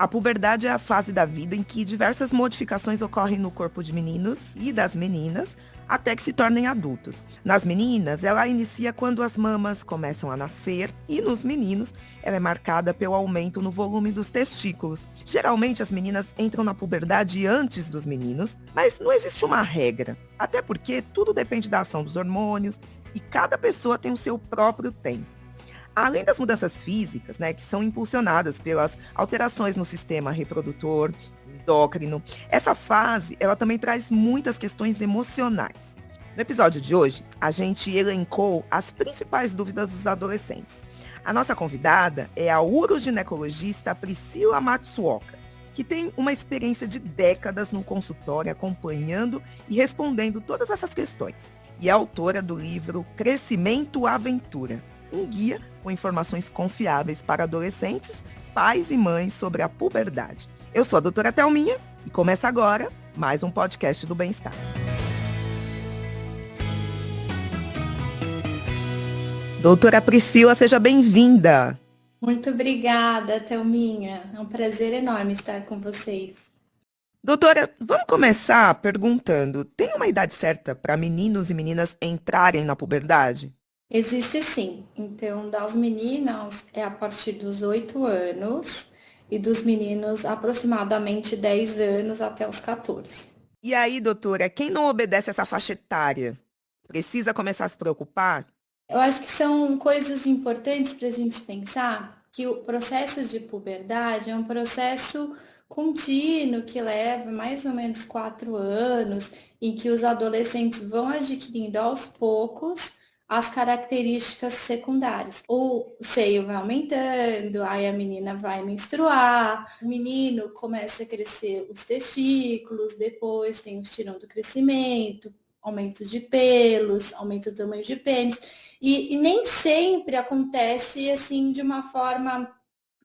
A puberdade é a fase da vida em que diversas modificações ocorrem no corpo de meninos e das meninas até que se tornem adultos. Nas meninas, ela inicia quando as mamas começam a nascer e nos meninos, ela é marcada pelo aumento no volume dos testículos. Geralmente, as meninas entram na puberdade antes dos meninos, mas não existe uma regra, até porque tudo depende da ação dos hormônios e cada pessoa tem o seu próprio tempo. Além das mudanças físicas, né, que são impulsionadas pelas alterações no sistema reprodutor, endócrino, essa fase, ela também traz muitas questões emocionais. No episódio de hoje, a gente elencou as principais dúvidas dos adolescentes. A nossa convidada é a uroginecologista Priscila Matsuoka, que tem uma experiência de décadas no consultório acompanhando e respondendo todas essas questões. E é autora do livro Crescimento Aventura, um guia com informações confiáveis para adolescentes, pais e mães sobre a puberdade. Eu sou a doutora Thelminha e começa agora mais um podcast do Bem-Estar. Doutora Priscila, seja bem-vinda. Muito obrigada, Thelminha. É um prazer enorme estar com vocês. Doutora, vamos começar perguntando, tem uma idade certa para meninos e meninas entrarem na puberdade? Existe sim. Então, das meninas é a partir dos 8 anos e dos meninos aproximadamente 10 anos até os 14. E aí, doutora, quem não obedece essa faixa etária precisa começar a se preocupar? Eu acho que são coisas importantes para a gente pensar que o processo de puberdade é um processo contínuo que leva mais ou menos 4 anos, em que os adolescentes vão adquirindo aos poucos as características secundárias. O seio vai aumentando, aí a menina vai menstruar, o menino começa a crescer os testículos, depois tem o estirão do crescimento, aumento de pelos, aumento do tamanho de pênis. E nem sempre acontece assim de uma forma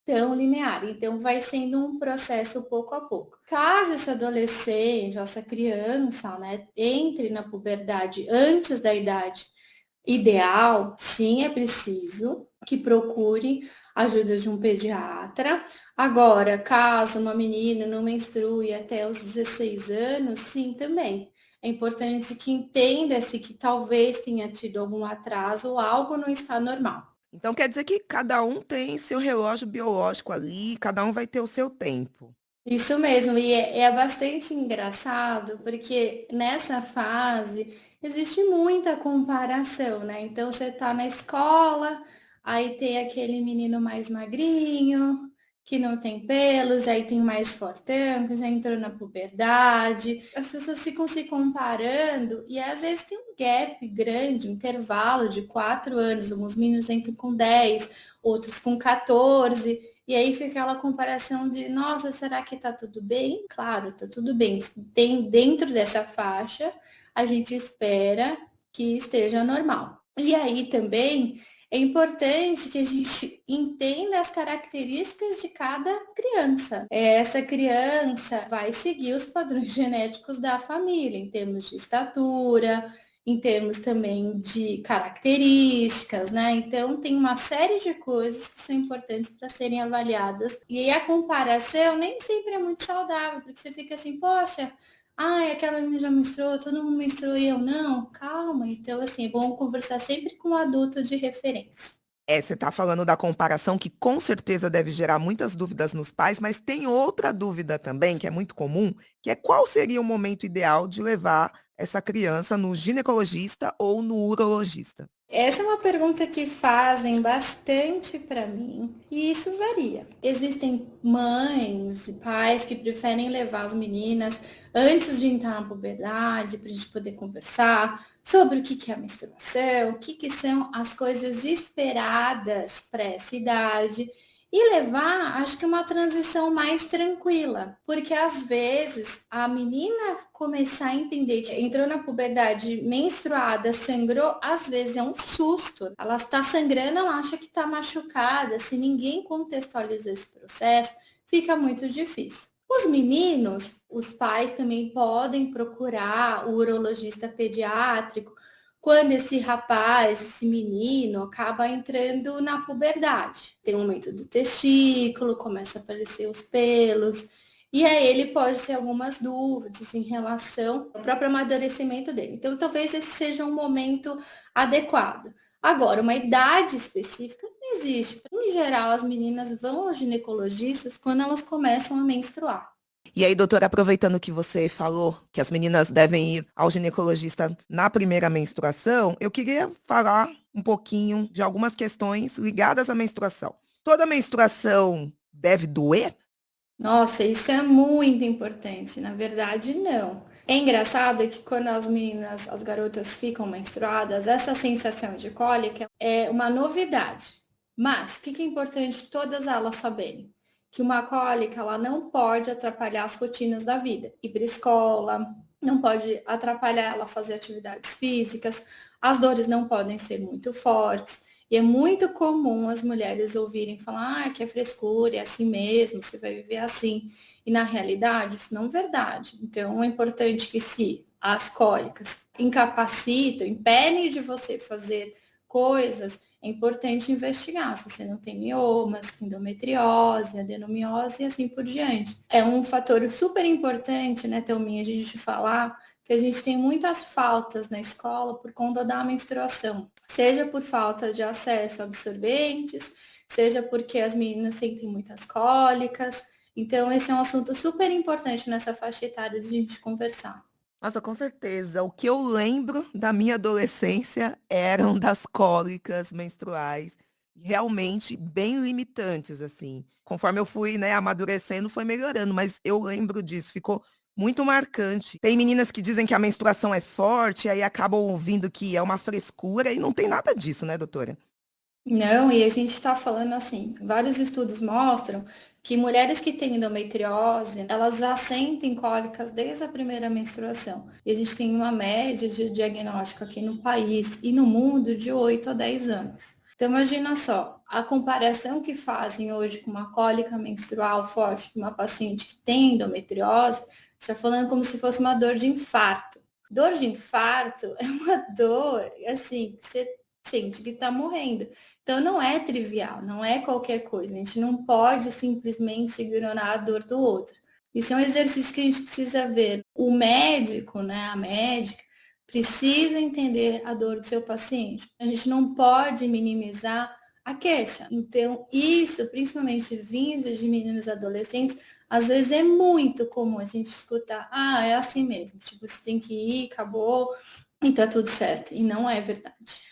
tão linear. Então, vai sendo um processo pouco a pouco. Caso esse adolescente, essa criança, né, entre na puberdade antes da idade ideal, sim, é preciso que procure a ajuda de um pediatra. Agora, caso uma menina não menstrue até os 16 anos, sim, também. É importante que entenda-se que talvez tenha tido algum atraso ou algo não está normal. Então quer dizer que cada um tem seu relógio biológico ali, cada um vai ter o seu tempo. Isso mesmo, e é bastante engraçado, porque nessa fase existe muita comparação, né? Então você tá na escola, aí tem aquele menino mais magrinho, que não tem pelos, aí tem mais fortão, que já entrou na puberdade. As pessoas ficam se comparando e às vezes tem um gap grande, um intervalo de 4 anos, alguns meninos entram com 10, outros com 14. E aí fica aquela comparação de, nossa, será que tá tudo bem? Claro, tá tudo bem. Tem dentro dessa faixa, a gente espera que esteja normal. E aí também é importante que a gente entenda as características de cada criança. Essa criança vai seguir os padrões genéticos da família, em termos de estatura, em termos também de características, né? Então, tem uma série de coisas que são importantes para serem avaliadas. E aí, a comparação nem sempre é muito saudável, porque você fica assim, poxa, ai, aquela menina já menstruou, todo mundo menstruou e eu não. Calma. Então, assim, é bom conversar sempre com um adulto de referência. Você está falando da comparação que com certeza deve gerar muitas dúvidas nos pais, mas tem outra dúvida também, que é muito comum, que é qual seria o momento ideal de levar essa criança no ginecologista ou no urologista? Essa é uma pergunta que fazem bastante para mim e isso varia. Existem mães e pais que preferem levar as meninas antes de entrar na puberdade para a gente poder conversar sobre o que é a menstruação, o que são as coisas esperadas para essa idade e levar, acho que uma transição mais tranquila, porque às vezes a menina começar a entender que entrou na puberdade menstruada, sangrou, às vezes é um susto. Ela está sangrando, ela acha que está machucada. Se ninguém contextualiza esse processo, fica muito difícil. Os meninos, os pais também podem procurar o urologista pediátrico quando esse rapaz, esse menino, acaba entrando na puberdade. Tem um aumento do testículo, começa a aparecer os pelos, e aí ele pode ter algumas dúvidas em relação ao próprio amadurecimento dele. Então, talvez esse seja um momento adequado. Agora, uma idade específica não existe. Em geral, as meninas vão aos ginecologistas quando elas começam a menstruar. E aí, doutora, aproveitando que você falou que as meninas devem ir ao ginecologista na primeira menstruação, eu queria falar um pouquinho de algumas questões ligadas à menstruação. Toda menstruação deve doer? Nossa, isso é muito importante. Na verdade, não. É engraçado que quando as meninas, as garotas ficam menstruadas, essa sensação de cólica é uma novidade. Mas o que é importante todas elas saberem? Que uma cólica ela não pode atrapalhar as rotinas da vida. Ir para escola, não pode atrapalhar ela fazer atividades físicas, as dores não podem ser muito fortes. E é muito comum as mulheres ouvirem falar que é frescura, é assim mesmo, você vai viver assim. E na realidade, isso não é verdade. Então, é importante que se as cólicas incapacitam, impedem de você fazer coisas, é importante investigar se você não tem miomas, endometriose, adenomiose e assim por diante. É um fator super importante, né, Thelminha, a gente falar que a gente tem muitas faltas na escola por conta da menstruação, seja por falta de acesso a absorventes, seja porque as meninas sentem muitas cólicas. Então, esse é um assunto super importante nessa faixa etária de a gente conversar. Nossa, com certeza. O que eu lembro da minha adolescência eram das cólicas menstruais, realmente bem limitantes, assim. Conforme eu fui, né, amadurecendo, foi melhorando, mas eu lembro disso, ficou muito marcante. Tem meninas que dizem que a menstruação é forte, aí acabam ouvindo que é uma frescura, e não tem nada disso, né, doutora? Não, e a gente está falando assim, vários estudos mostram que mulheres que têm endometriose, elas já sentem cólicas desde a primeira menstruação. E a gente tem uma média de diagnóstico aqui no país e no mundo de 8 a 10 anos. Então imagina só, a comparação que fazem hoje com uma cólica menstrual forte de uma paciente que tem endometriose, está falando como se fosse uma dor de infarto. Dor de infarto é uma dor, assim, que você sente que está morrendo. Então não é trivial, não é qualquer coisa. A gente não pode simplesmente ignorar a dor do outro. Isso é um exercício que a gente precisa ver. O médico, né, a médica, precisa entender a dor do seu paciente. A gente não pode minimizar a queixa. Então, isso, principalmente vindo de meninos adolescentes, às vezes é muito comum a gente escutar, é assim mesmo, tipo, você tem que ir, acabou, e tá tudo certo. E não é verdade.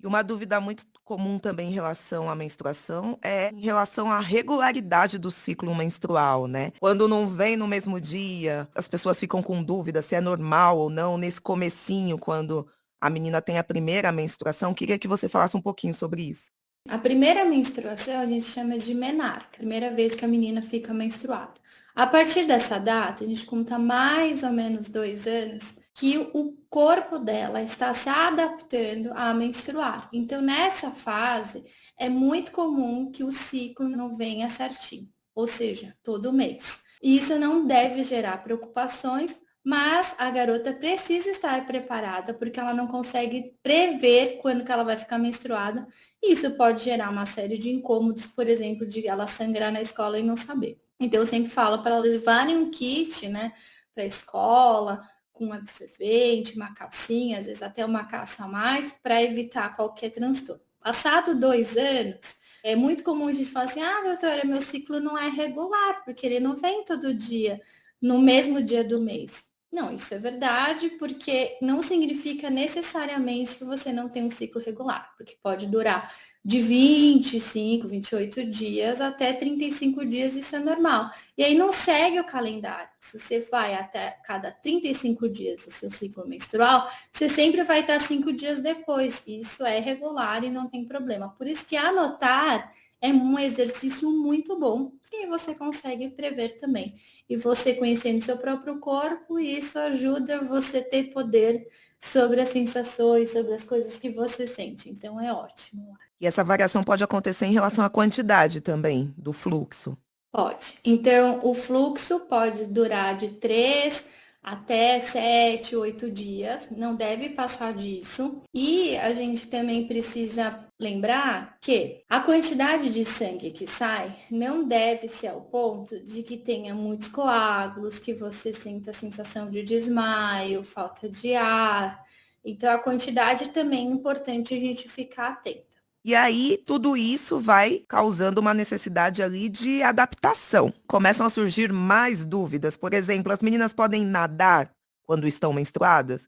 E uma dúvida muito comum também em relação à menstruação é em relação à regularidade do ciclo menstrual, né? Quando não vem no mesmo dia, as pessoas ficam com dúvida se é normal ou não, nesse comecinho, quando a menina tem a primeira menstruação. Queria que você falasse um pouquinho sobre isso. A primeira menstruação a gente chama de menarca, primeira vez que a menina fica menstruada. A partir dessa data, a gente conta mais ou menos 2 anos que o corpo dela está se adaptando a menstruar. Então, nessa fase, é muito comum que o ciclo não venha certinho, ou seja, todo mês. E isso não deve gerar preocupações, mas a garota precisa estar preparada, porque ela não consegue prever quando que ela vai ficar menstruada. E isso pode gerar uma série de incômodos, por exemplo, de ela sangrar na escola e não saber. Então, eu sempre falo para elas levarem um kit, né, para a escola, com um absorvente, uma calcinha, às vezes até uma calça a mais, para evitar qualquer transtorno. Passado 2 anos, é muito comum a gente falar assim, doutora, meu ciclo não é regular, porque ele não vem todo dia, no mesmo dia do mês. Não, isso é verdade, porque não significa necessariamente que você não tem um ciclo regular, porque pode durar de 25, 28 dias até 35 dias, isso é normal. E aí não segue o calendário. Se você vai até cada 35 dias o seu ciclo menstrual, você sempre vai estar 5 dias depois. Isso é regular e não tem problema. Por isso que anotar é um exercício muito bom, que você consegue prever também. E você conhecendo seu próprio corpo, isso ajuda você a ter poder sobre as sensações, sobre as coisas que você sente. Então é ótimo. E essa variação pode acontecer em relação à quantidade também do fluxo. Pode. Então, o fluxo pode durar de 3 até 7, 8 dias, não deve passar disso. E a gente também precisa lembrar que a quantidade de sangue que sai não deve ser ao ponto de que tenha muitos coágulos, que você sinta a sensação de desmaio, falta de ar. Então, a quantidade também é importante a gente ficar atento. E aí, tudo isso vai causando uma necessidade ali de adaptação. Começam a surgir mais dúvidas. Por exemplo, as meninas podem nadar quando estão menstruadas?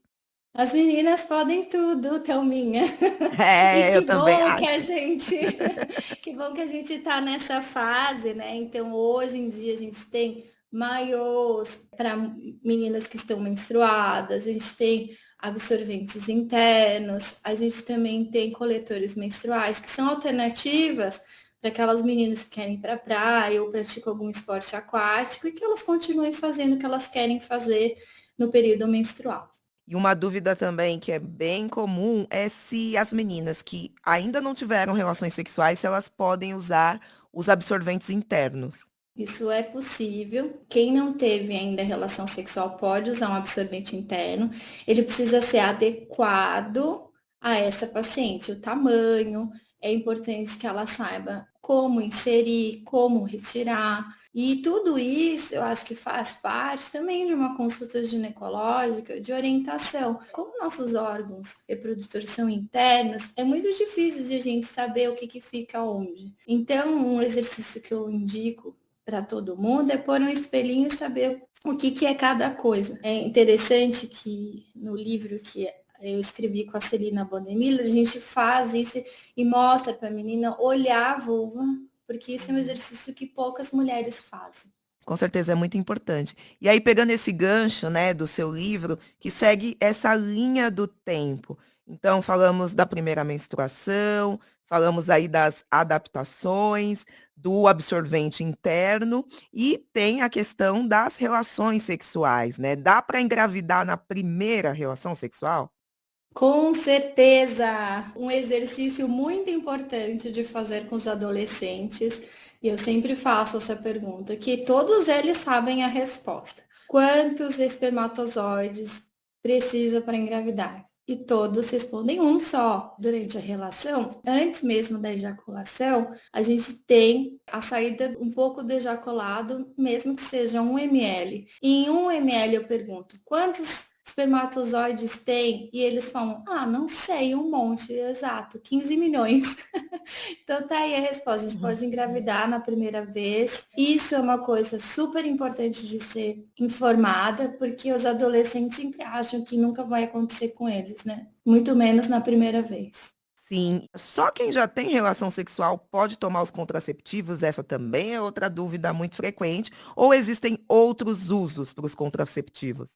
As meninas podem tudo, Thelminha. E É, eu que também bom que acho. a gente, que bom que a gente está nessa fase, né? Então, hoje em dia a gente tem maiôs para meninas que estão menstruadas, a gente tem absorventes internos, a gente também tem coletores menstruais, que são alternativas para aquelas meninas que querem ir para a praia ou praticam algum esporte aquático e que elas continuem fazendo o que elas querem fazer no período menstrual. E uma dúvida também que é bem comum é se as meninas que ainda não tiveram relações sexuais, se elas podem usar os absorventes internos. Isso é possível. Quem não teve ainda relação sexual pode usar um absorvente interno. Ele precisa ser adequado a essa paciente, o tamanho. É importante que ela saiba como inserir, como retirar. E tudo isso eu acho que faz parte também de uma consulta ginecológica de orientação. Como nossos órgãos reprodutores são internos, é muito difícil de a gente saber o que fica onde. Então, um exercício que eu indico para todo mundo é pôr um espelhinho e saber o que é cada coisa. É interessante que no livro que eu escrevi com a Celina Bondemiller, a gente faz isso e mostra para a menina olhar a vulva, porque isso é um Uhum. exercício que poucas mulheres fazem. Com certeza é muito importante. E aí, pegando esse gancho, né, do seu livro, que segue essa linha do tempo. Então, falamos da primeira menstruação, falamos aí das adaptações, do absorvente interno e tem a questão das relações sexuais, né? Dá para engravidar na primeira relação sexual? Com certeza! Um exercício muito importante de fazer com os adolescentes, e eu sempre faço essa pergunta, que todos eles sabem a resposta. Quantos espermatozoides precisa para engravidar? E todos respondem um só. Durante a relação, antes mesmo da ejaculação, a gente tem a saída um pouco do ejaculado, mesmo que seja 1 ml. E em 1 ml eu pergunto, quantos espermatozoides tem? E eles falam, não sei, um monte, exato, 15 milhões. Então tá aí a resposta, a gente Uhum. pode engravidar na primeira vez. Isso é uma coisa super importante de ser informada, porque os adolescentes sempre acham que nunca vai acontecer com eles, né? Muito menos na primeira vez. Sim, só quem já tem relação sexual pode tomar os contraceptivos? Essa também é outra dúvida muito frequente. Ou existem outros usos para os contraceptivos?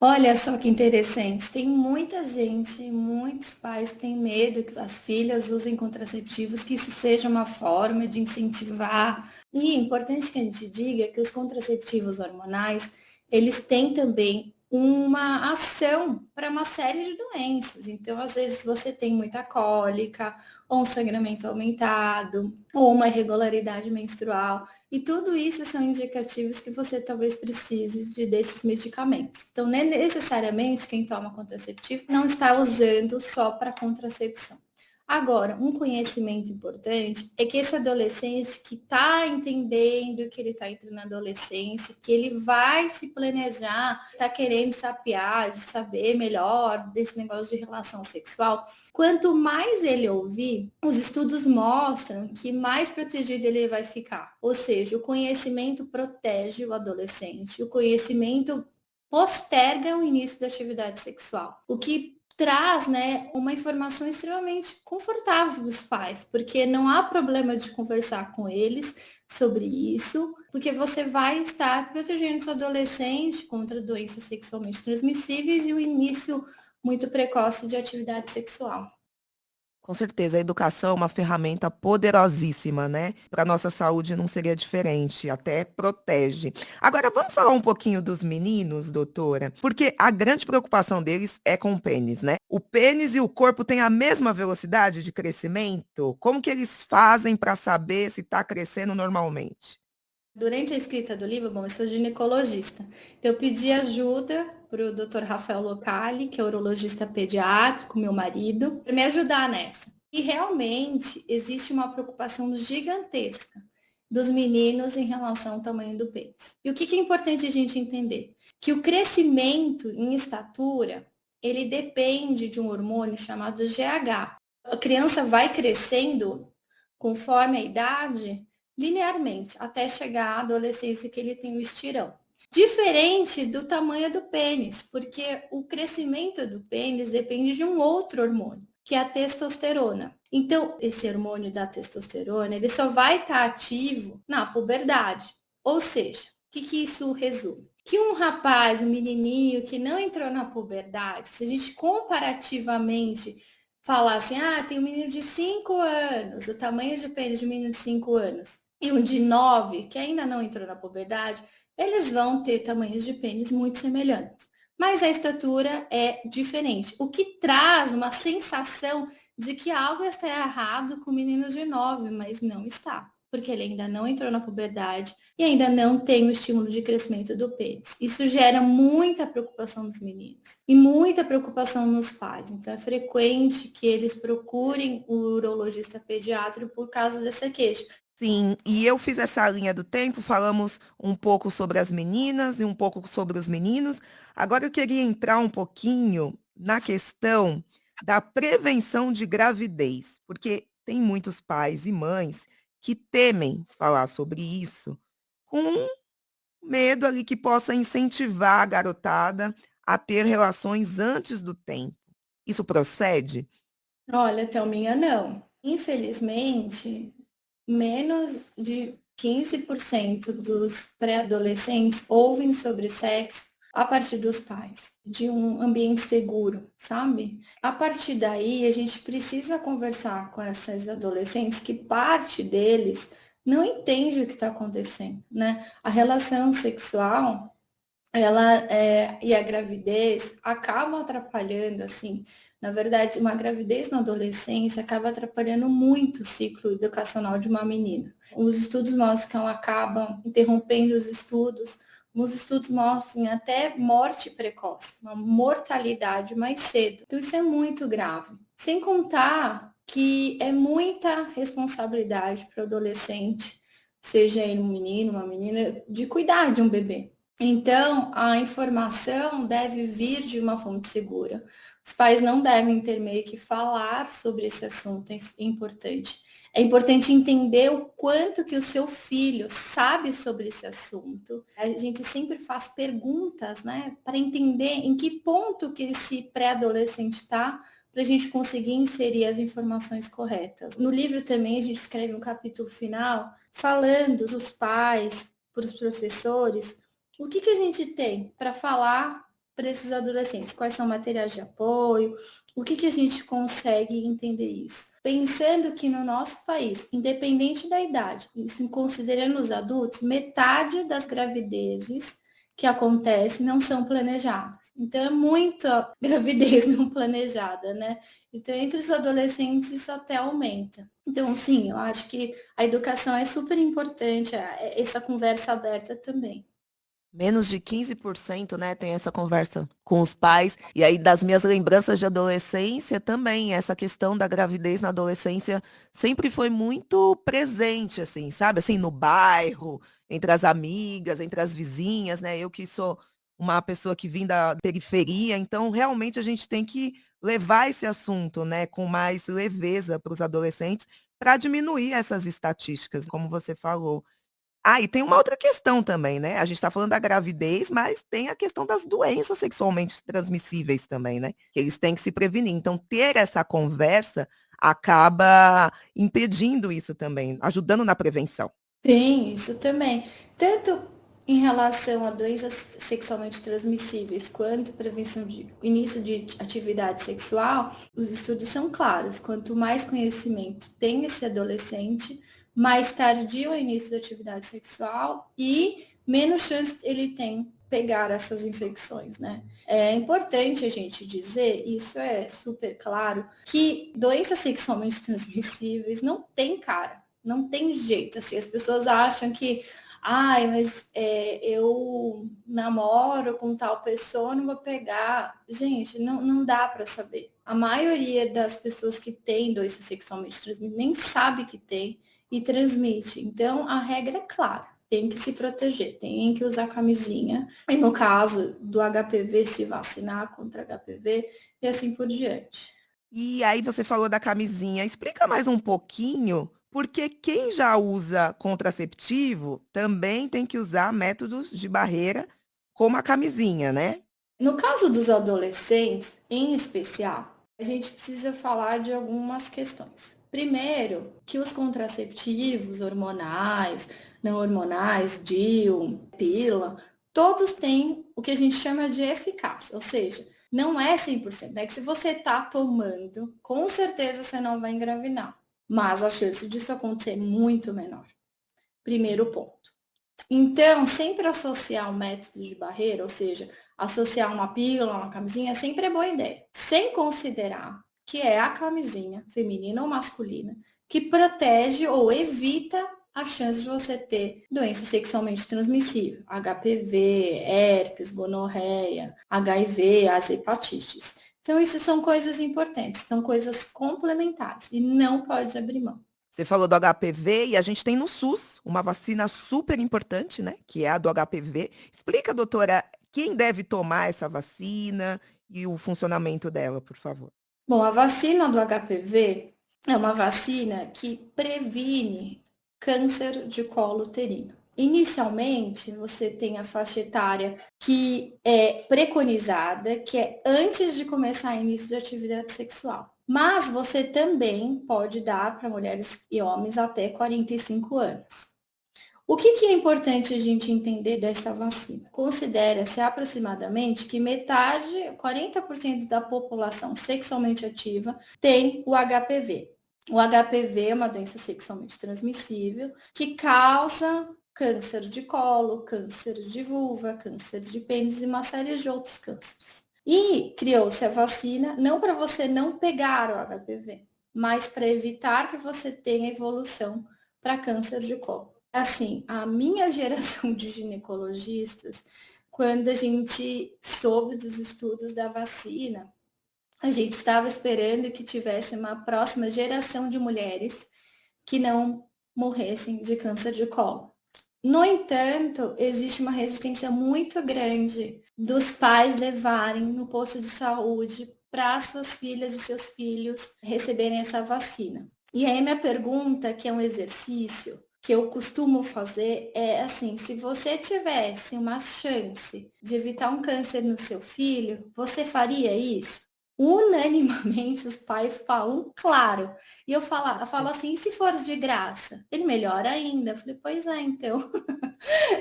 Olha só que interessante, tem muita gente, muitos pais têm medo que as filhas usem contraceptivos, que isso seja uma forma de incentivar. E é importante que a gente diga que os contraceptivos hormonais, eles têm também uma ação para uma série de doenças. Então, às vezes você tem muita cólica, ou um sangramento aumentado, ou uma irregularidade menstrual. E tudo isso são indicativos que você talvez precise desses medicamentos. Então, não é necessariamente quem toma contraceptivo não está usando só para contracepção. Agora, um conhecimento importante é que esse adolescente que está entendendo que ele está entrando na adolescência, que ele vai se planejar, está querendo sapear, de saber melhor desse negócio de relação sexual, quanto mais ele ouvir, os estudos mostram que mais protegido ele vai ficar. Ou seja, o conhecimento protege o adolescente, o conhecimento posterga o início da atividade sexual, o que traz, né, uma informação extremamente confortável para os pais, porque não há problema de conversar com eles sobre isso, porque você vai estar protegendo seu adolescente contra doenças sexualmente transmissíveis e o início muito precoce de atividade sexual. Com certeza, a educação é uma ferramenta poderosíssima, né? Para nossa saúde não seria diferente, até protege. Agora, vamos falar um pouquinho dos meninos, doutora? Porque a grande preocupação deles é com o pênis, né? O pênis e o corpo têm a mesma velocidade de crescimento? Como que eles fazem para saber se está crescendo normalmente? Durante a escrita do livro, bom, eu sou ginecologista, então eu pedi ajuda para o Dr. Rafael Locali, que é urologista pediátrico, meu marido, para me ajudar nessa. E realmente existe uma preocupação gigantesca dos meninos em relação ao tamanho do pênis. E o que é importante a gente entender? Que o crescimento em estatura, ele depende de um hormônio chamado GH. A criança vai crescendo conforme a idade, linearmente, até chegar à adolescência que ele tem o estirão. Diferente do tamanho do pênis, porque o crescimento do pênis depende de um outro hormônio, que é a testosterona. Então, esse hormônio da testosterona, ele só vai estar ativo na puberdade. Ou seja, o que isso resume? Que um rapaz, um menininho que não entrou na puberdade, se a gente comparativamente falar assim, tem um menino de 5 anos, o tamanho de pênis de um menino de 5 anos, e um de 9, que ainda não entrou na puberdade, eles vão ter tamanhos de pênis muito semelhantes. Mas a estatura é diferente, o que traz uma sensação de que algo está errado com o menino de 9, mas não está, porque ele ainda não entrou na puberdade e ainda não tem o estímulo de crescimento do pênis. Isso gera muita preocupação nos meninos e muita preocupação nos pais. Então é frequente que eles procurem o urologista pediátrico por causa dessa queixa. Sim, e eu fiz essa linha do tempo, falamos um pouco sobre as meninas e um pouco sobre os meninos. Agora eu queria entrar um pouquinho na questão da prevenção de gravidez, porque tem muitos pais e mães que temem falar sobre isso, com medo ali que possa incentivar a garotada a ter relações antes do tempo. Isso procede? Olha, Thelminha, não. Infelizmente, menos de 15% dos pré-adolescentes ouvem sobre sexo a partir dos pais, de um ambiente seguro, sabe? A partir daí, a gente precisa conversar com essas adolescentes que parte deles não entende o que está acontecendo, né? A relação sexual, e a gravidez acabam atrapalhando, assim, na verdade, uma gravidez na adolescência acaba atrapalhando muito o ciclo educacional de uma menina. Os estudos mostram que ela acaba interrompendo os estudos mostram até morte precoce, uma mortalidade mais cedo. Então isso é muito grave. Sem contar que é muita responsabilidade para o adolescente, seja ele um menino, uma menina, de cuidar de um bebê. Então, a informação deve vir de uma fonte segura. Os pais não devem ter meio que falar sobre esse assunto, é importante. É importante entender o quanto que o seu filho sabe sobre esse assunto. A gente sempre faz perguntas, né, para entender em que ponto que esse pré-adolescente está, para a gente conseguir inserir as informações corretas. No livro também a gente escreve um capítulo final falando dos pais, para os professores, o que a gente tem para falar para esses adolescentes? Quais são materiais de apoio? O que a gente consegue entender isso? Pensando que no nosso país, independente da idade, isso considerando os adultos, metade das gravidezes que acontecem não são planejadas. Então é muita gravidez não planejada, né? Então entre os adolescentes isso até aumenta. Então sim, eu acho que a educação é super importante, essa conversa aberta também. Menos de 15%, né, tem essa conversa com os pais. E aí, das minhas lembranças de adolescência também, essa questão da gravidez na adolescência sempre foi muito presente, assim, sabe? Assim, no bairro, entre as amigas, entre as vizinhas, né? Eu que sou uma pessoa que vim da periferia, então realmente a gente tem que levar esse assunto, né, com mais leveza para os adolescentes, para diminuir essas estatísticas, como você falou. Ah, e tem uma outra questão também, né, a gente está falando da gravidez, mas tem a questão das doenças sexualmente transmissíveis também, né, que eles têm que se prevenir. Então ter essa conversa acaba impedindo isso também, ajudando na prevenção. Sim, isso também. Tanto em relação a doenças sexualmente transmissíveis, quanto prevenção de início de atividade sexual, os estudos são claros. Quanto mais conhecimento tem esse adolescente, mais tardio é o início da atividade sexual e menos chance ele tem pegar essas infecções, né? É importante a gente dizer, isso é super claro, que doenças sexualmente transmissíveis não tem cara. Não tem jeito, assim, as pessoas acham que, Ai, mas eu namoro com tal pessoa, não vou pegar. Gente, não dá para saber. A maioria das pessoas que têm doença sexualmente transmissível nem sabe que tem e transmite. Então, a regra é clara. Tem que se proteger, tem que usar camisinha. E no caso do HPV, se vacinar contra HPV e assim por diante. E aí você falou da camisinha. Explica mais um pouquinho, porque quem já usa contraceptivo também tem que usar métodos de barreira como a camisinha, né? No caso dos adolescentes, em especial, a gente precisa falar de algumas questões. Primeiro, que os contraceptivos hormonais, não hormonais, DIU, pílula, todos têm o que a gente chama de eficácia, ou seja, não é 100%, né? Que se você está tomando, com certeza você não vai engravidar, mas a chance disso acontecer é muito menor. Primeiro ponto. Então, sempre associar um método de barreira, ou seja, associar uma pílula, uma camisinha, sempre é boa ideia. Sem considerar que é a camisinha, feminina ou masculina, que protege ou evita a chance de você ter doença sexualmente transmissível, HPV, herpes, gonorreia, HIV, as hepatites. Então, isso são coisas importantes, são coisas complementares e não pode abrir mão. Você falou do HPV e a gente tem no SUS uma vacina super importante, né? Que é a do HPV. Explica, doutora, quem deve tomar essa vacina e o funcionamento dela, por favor. Bom, a vacina do HPV é uma vacina que previne câncer de colo uterino. Inicialmente, você tem a faixa etária que é preconizada, que é antes de começar o início de atividade sexual. Mas você também pode dar para mulheres e homens até 45 anos. O que é importante a gente entender dessa vacina? Considera-se aproximadamente que metade, 40% da população sexualmente ativa tem o HPV. O HPV é uma doença sexualmente transmissível que causa câncer de colo, câncer de vulva, câncer de pênis e uma série de outros cânceres. E criou-se a vacina não para você não pegar o HPV, mas para evitar que você tenha evolução para câncer de colo. Assim, a minha geração de ginecologistas, quando a gente soube dos estudos da vacina, a gente estava esperando que tivesse uma próxima geração de mulheres que não morressem de câncer de colo. No entanto, existe uma resistência muito grande dos pais levarem no posto de saúde para suas filhas e seus filhos receberem essa vacina. E aí minha pergunta, que é um exercício que eu costumo fazer, é assim, se você tivesse uma chance de evitar um câncer no seu filho, você faria isso? Unanimamente os pais falam, claro. E eu falo assim, e se for de graça? Ele melhor ainda. Eu falei, pois é, então.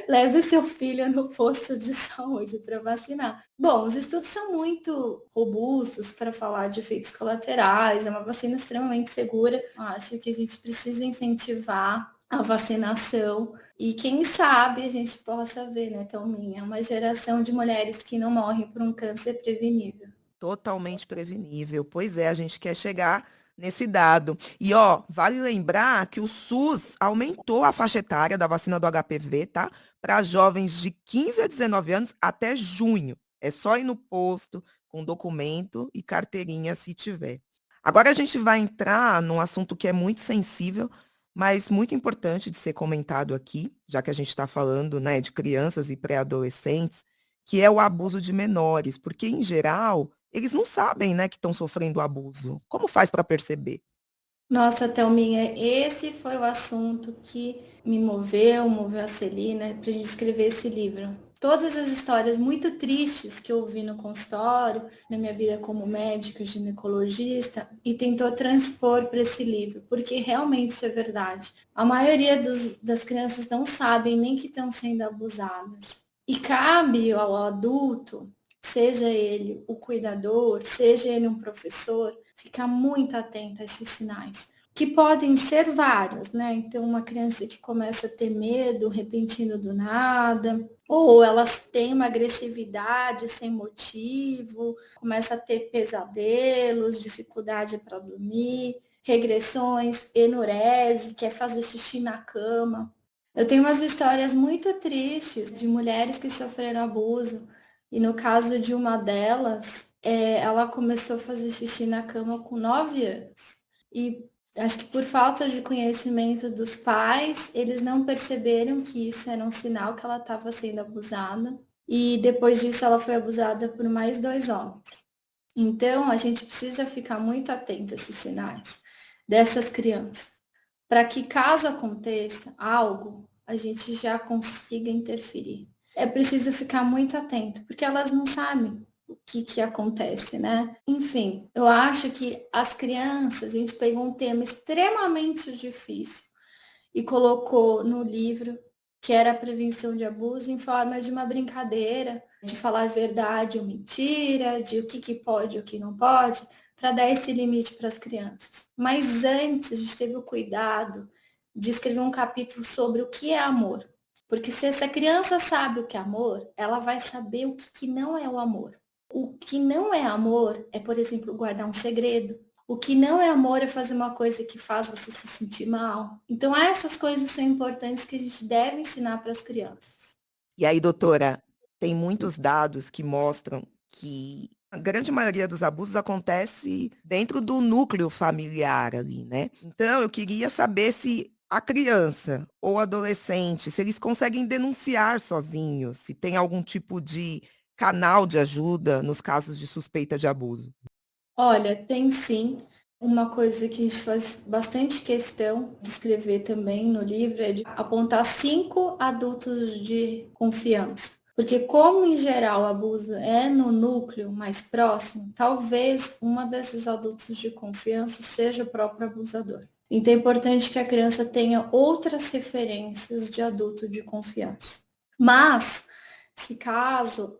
Leve seu filho no posto de saúde para vacinar. Bom, os estudos são muito robustos para falar de efeitos colaterais, é uma vacina extremamente segura. Acho que a gente precisa incentivar a vacinação e quem sabe a gente possa ver, né, Thelminha, uma geração de mulheres que não morrem por um câncer prevenível. Totalmente prevenível. Pois é, a gente quer chegar nesse dado. E ó, vale lembrar que o SUS aumentou a faixa etária da vacina do HPV, tá? Para jovens de 15 a 19 anos até junho. É só ir no posto com documento e carteirinha se tiver. Agora a gente vai entrar num assunto que é muito sensível, mas muito importante de ser comentado aqui, já que a gente está falando, né, de crianças e pré-adolescentes, que é o abuso de menores, porque em geral eles não sabem, né, que estão sofrendo abuso. Como faz para perceber? Nossa, Thelminha, esse foi o assunto que me moveu a Celina para a gente escrever esse livro. Todas as histórias muito tristes que eu vi no consultório, na minha vida como médica, ginecologista, e tentou transpor para esse livro, porque realmente isso é verdade. A maioria das crianças não sabem nem que estão sendo abusadas. E cabe ao adulto, seja ele o cuidador, seja ele um professor, ficar muito atento a esses sinais, que podem ser vários, né? Então, uma criança que começa a ter medo repentino do nada, ou elas têm uma agressividade sem motivo, começa a ter pesadelos, dificuldade para dormir, regressões, enurese, quer fazer xixi na cama. Eu tenho umas histórias muito tristes de mulheres que sofreram abuso. E no caso de uma delas, ela começou a fazer xixi na cama com 9 anos. E acho que por falta de conhecimento dos pais, eles não perceberam que isso era um sinal que ela estava sendo abusada. E depois disso, ela foi abusada por mais 2 homens. Então, a gente precisa ficar muito atento a esses sinais dessas crianças, para que caso aconteça algo, a gente já consiga interferir. É preciso ficar muito atento, porque elas não sabem o que acontece, né? Enfim, eu acho que as crianças, a gente pegou um tema extremamente difícil e colocou no livro, que era a prevenção de abuso, em forma de uma brincadeira, de falar verdade ou mentira, de o que pode e o que não pode, para dar esse limite para as crianças. Mas antes, a gente teve o cuidado de escrever um capítulo sobre o que é amor. Porque se essa criança sabe o que é amor, ela vai saber o que não é o amor. O que não é amor é, por exemplo, guardar um segredo. O que não é amor é fazer uma coisa que faz você se sentir mal. Então, essas coisas são importantes que a gente deve ensinar para as crianças. E aí, doutora, tem muitos dados que mostram que a grande maioria dos abusos acontece dentro do núcleo familiar ali, né? Então, eu queria saber se a criança ou adolescente, se eles conseguem denunciar sozinhos, se tem algum tipo de canal de ajuda nos casos de suspeita de abuso. Olha, tem sim. Uma coisa que a gente faz bastante questão de escrever também no livro é de apontar 5 adultos de confiança. Porque como em geral o abuso é no núcleo mais próximo, talvez uma desses adultos de confiança seja o próprio abusador. Então é importante que a criança tenha outras referências de adulto de confiança. Mas, se caso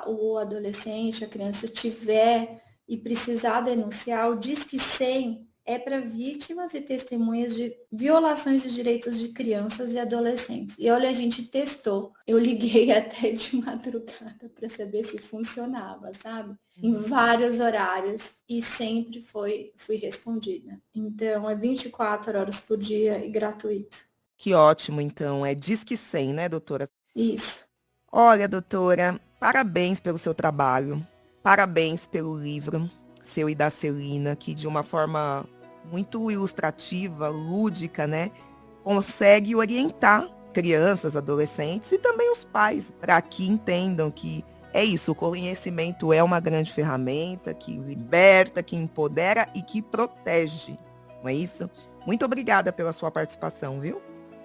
o adolescente, a criança tiver e precisar denunciar, o Disque 100 é para vítimas e testemunhas de violações de direitos de crianças e adolescentes. E olha, a gente testou. Eu liguei até de madrugada para saber se funcionava, sabe? Em vários horários e sempre fui respondida. Então, é 24 horas por dia e gratuito. Que ótimo, então. É Disque 100, né, doutora? Isso. Olha, doutora, parabéns pelo seu trabalho, parabéns pelo livro, seu e da Celina, que de uma forma muito ilustrativa, lúdica, né, consegue orientar crianças, adolescentes e também os pais, para que entendam que é isso, o conhecimento é uma grande ferramenta que liberta, que empodera e que protege, não é isso? Muito obrigada pela sua participação, viu?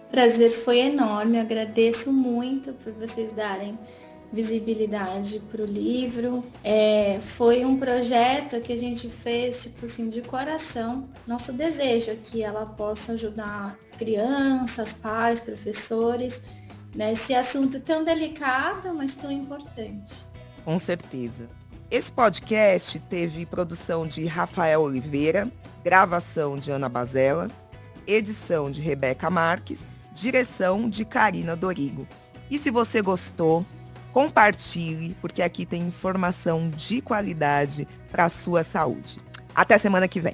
Prazer foi enorme, agradeço muito por vocês darem visibilidade para o livro. Foi um projeto que a gente fez, tipo assim, de coração. Nosso desejo é que ela possa ajudar crianças, pais, professores, nesse assunto tão delicado, mas tão importante. Com certeza. Esse podcast teve produção de Rafael Oliveira, gravação de Ana Bazella, edição de Rebeca Marques, direção de Karina Dorigo. E se você gostou, compartilhe, porque aqui tem informação de qualidade para a sua saúde. Até semana que vem.